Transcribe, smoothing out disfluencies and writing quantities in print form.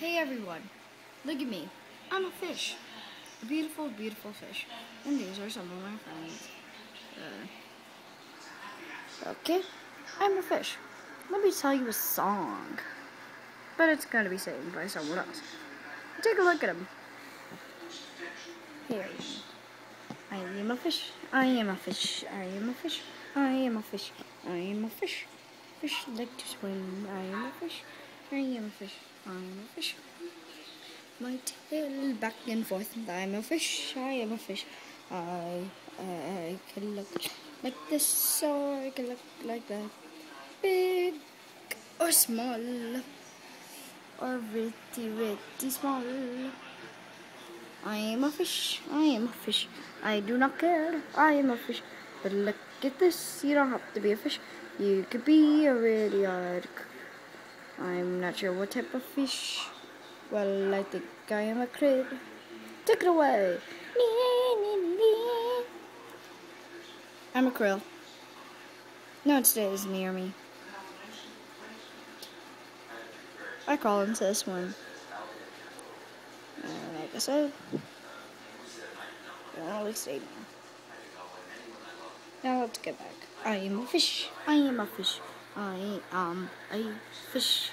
Hey everyone, look at me. I'm a fish. A beautiful, beautiful fish. And these are some of my friends. Okay, I'm a fish. Let me tell you a song. But it's gonna be sang by someone else. Take a look at him. Here. I am a fish. I am a fish. I am a fish. I am a fish. I am a fish. Fish like to swim. I am a fish. I am a fish. I am a fish. My tail back and forth. I'm a fish. I am a fish. I can look like this, or I can look like that. Big or small, or pretty small. I am a fish. I am a fish. I do not care. I am a fish. But look at this. You don't have to be a fish. You could be a really odd. I'm not sure what type of fish. Well, I think I am a crab. Take it away. I'm a krill. No one stays near me. I crawl into this one. Like I said, I only stay now. Now let's get back. I am a fish. I am a fish. I am a fish.